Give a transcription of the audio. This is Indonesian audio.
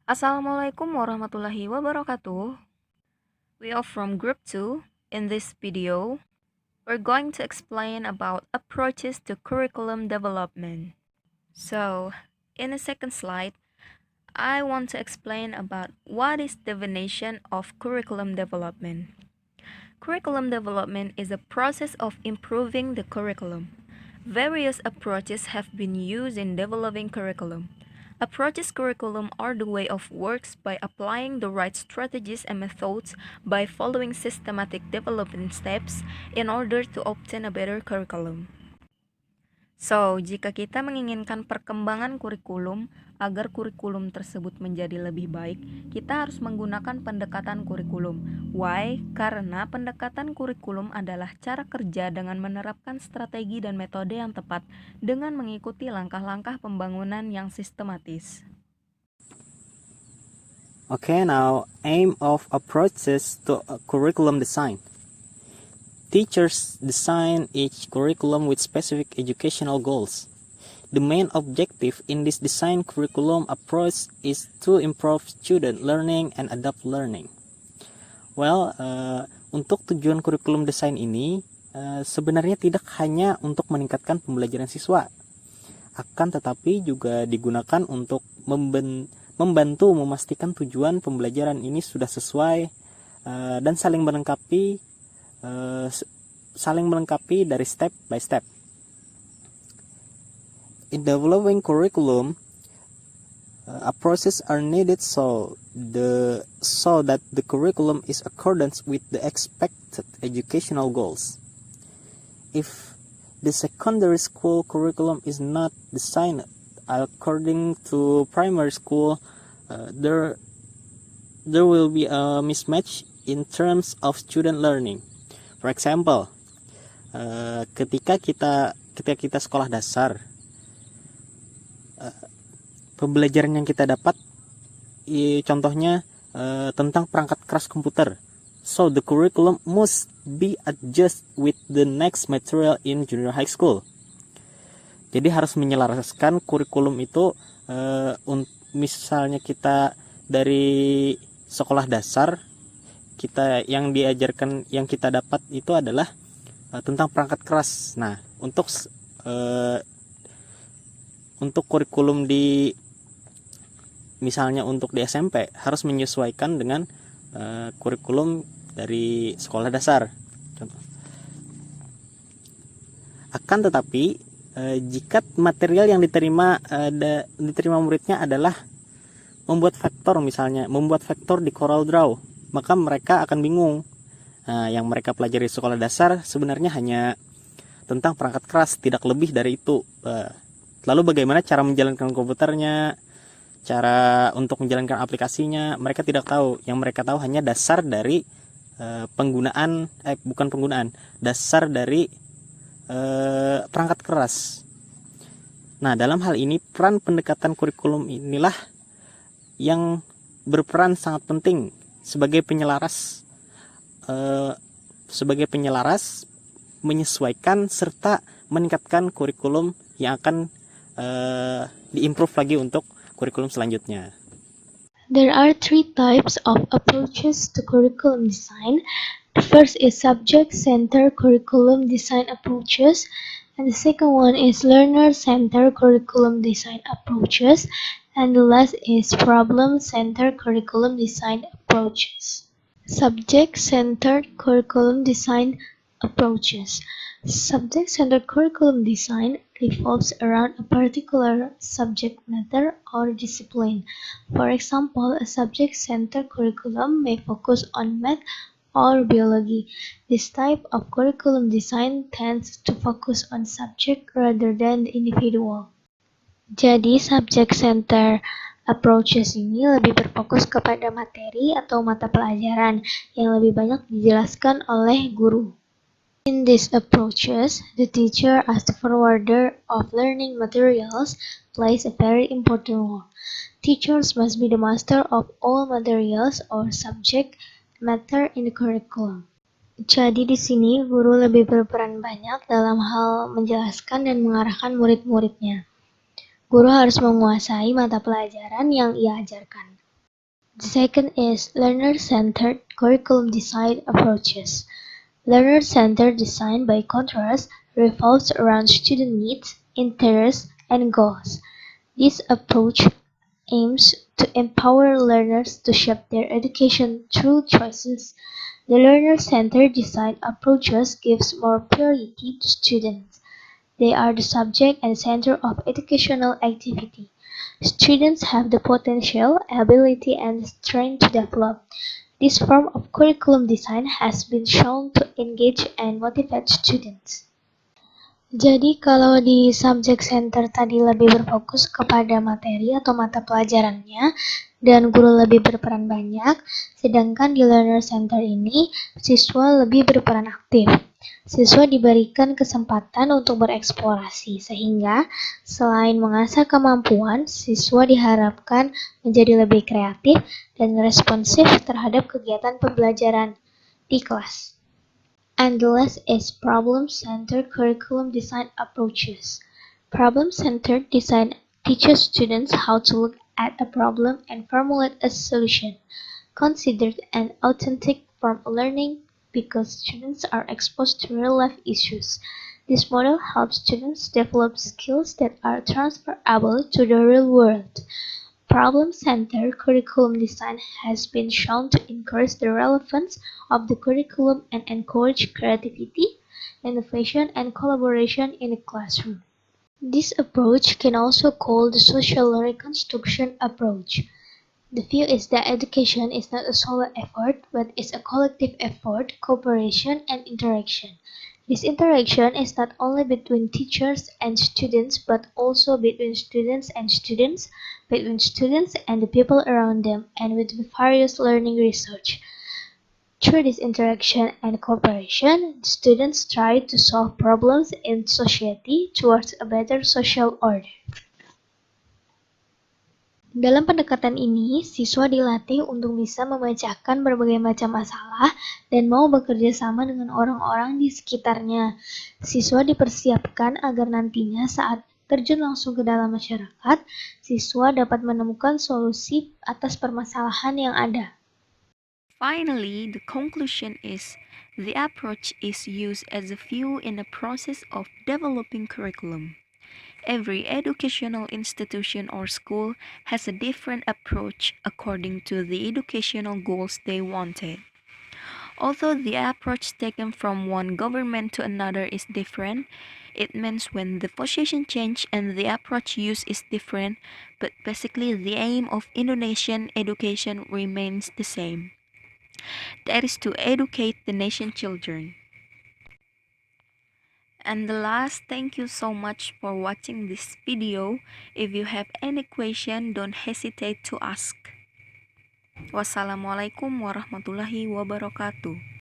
Assalamualaikum warahmatullahi wabarakatuh. We are from Group 2. In this video, we're going to explain about approaches to curriculum development. So, in the second slide, I want to explain about what is definition of curriculum development. Curriculum development is a process of improving the curriculum. Various approaches have been used in developing curriculum. Approaches curriculum are the way of works by applying the right strategies and methods by following systematic development steps in order to obtain a better curriculum. So, jika kita menginginkan perkembangan kurikulum agar kurikulum tersebut menjadi lebih baik, kita harus menggunakan pendekatan kurikulum. Why? Karena pendekatan kurikulum adalah cara kerja dengan menerapkan strategi dan metode yang tepat dengan mengikuti langkah-langkah pembangunan yang sistematis. Okay, now aim of approaches to curriculum design. Teachers design each curriculum with specific educational goals. The main objective in this design curriculum approach is to improve student learning and adapt learning. Well, untuk tujuan kurikulum desain ini sebenarnya tidak hanya untuk meningkatkan pembelajaran siswa, akan tetapi juga digunakan untuk membantu memastikan tujuan pembelajaran ini sudah sesuai dan saling melengkapi dari step by step. In developing curriculum, approaches are needed so that the curriculum is accordance with the expected educational goals. If the secondary school curriculum is not designed according to primary school, there will be a mismatch in terms of student learning. For example, ketika kita sekolah dasar, pembelajaran yang kita dapat, contohnya tentang perangkat keras komputer. So the curriculum must be adjusted with the next material in junior high school. Jadi harus menyelaraskan kurikulum itu, misalnya kita dari sekolah dasar, kita yang diajarkan, yang kita dapat itu adalah tentang perangkat keras. Nah, untuk kurikulum misalnya untuk di SMP harus menyesuaikan dengan kurikulum dari sekolah dasar. Contoh. Akan tetapi jika material yang diterima muridnya adalah membuat vektor di Corel Draw, maka mereka akan bingung. Yang mereka pelajari di sekolah dasar sebenarnya hanya tentang perangkat keras, tidak lebih dari itu. Lalu bagaimana cara menjalankan komputernya, cara untuk menjalankan aplikasinya, mereka tidak tahu. Yang mereka tahu hanya dasar dari dasar dari perangkat keras. Nah, dalam hal ini peran pendekatan kurikulum inilah yang berperan sangat penting sebagai penyelaras, menyesuaikan serta meningkatkan kurikulum yang akan diimprove lagi untuk kurikulum selanjutnya. There are three types of approaches to curriculum design. The first is subject-centered curriculum design approaches, and the second one is learner-centered curriculum design approaches, and the last is problem-centered curriculum design approaches. Subject-centered curriculum design approaches. Subject-centered curriculum design revolves around a particular subject matter or discipline. For example, a subject-centered curriculum may focus on math or biology. This type of curriculum design tends to focus on subject rather than the individual. Jadi, subject-centered approaches ini lebih berfokus kepada materi atau mata pelajaran yang lebih banyak dijelaskan oleh guru. In these approaches, the teacher as the forwarder of learning materials plays a very important role. Teachers must be the master of all materials or subject matter in the curriculum. Jadi di sini guru lebih berperan banyak dalam hal menjelaskan dan mengarahkan murid-muridnya. Guru harus menguasai mata pelajaran yang ia ajarkan. The second is learner-centered curriculum design approaches. Learner-centered design, by contrast, revolves around student needs, interests, and goals. This approach aims to empower learners to shape their education through choices. The learner-centered design approaches gives more priority to students. They are the subject and center of educational activity. Students have the potential, ability, and strength to develop. This form of curriculum design has been shown to engage and motivate students. Jadi kalau di subject center tadi lebih berfokus kepada materi atau mata pelajarannya dan guru lebih berperan banyak, sedangkan di learner center ini siswa lebih berperan aktif. Siswa diberikan kesempatan untuk bereksplorasi sehingga selain mengasah kemampuan, siswa diharapkan menjadi lebih kreatif dan responsif terhadap kegiatan pembelajaran di kelas. And the last is problem-centered curriculum design approaches. Problem-centered design teaches students how to look at a problem and formulate a solution, considered an authentic form of learning because students are exposed to real-life issues. This model helps students develop skills that are transferable to the real world. Problem-centered curriculum design has been shown to increase the relevance of the curriculum and encourage creativity, innovation, and collaboration in the classroom. This approach can also called the social reconstruction approach. The view is that education is not a solo effort, but is a collective effort, cooperation, and interaction. This interaction is not only between teachers and students, but also between students and students, between students and the people around them, and with various learning research. Through this interaction and cooperation, students try to solve problems in society towards a better social order. Dalam pendekatan ini, siswa dilatih untuk bisa memecahkan berbagai macam masalah dan mau bekerja sama dengan orang-orang di sekitarnya. Siswa dipersiapkan agar nantinya saat terjun langsung ke dalam masyarakat, siswa dapat menemukan solusi atas permasalahan yang ada. Finally, the conclusion is the approach is used as a fuel in the process of developing curriculum. Every educational institution or school has a different approach according to the educational goals they wanted. Although the approach taken from one government to another is different, it means when the position change and the approach used is different, but basically the aim of Indonesian education remains the same. That is to educate the nation children. And the last, thank you so much for watching this video. If you have any question, don't hesitate to ask. Wassalamualaikum warahmatullahi wabarakatuh.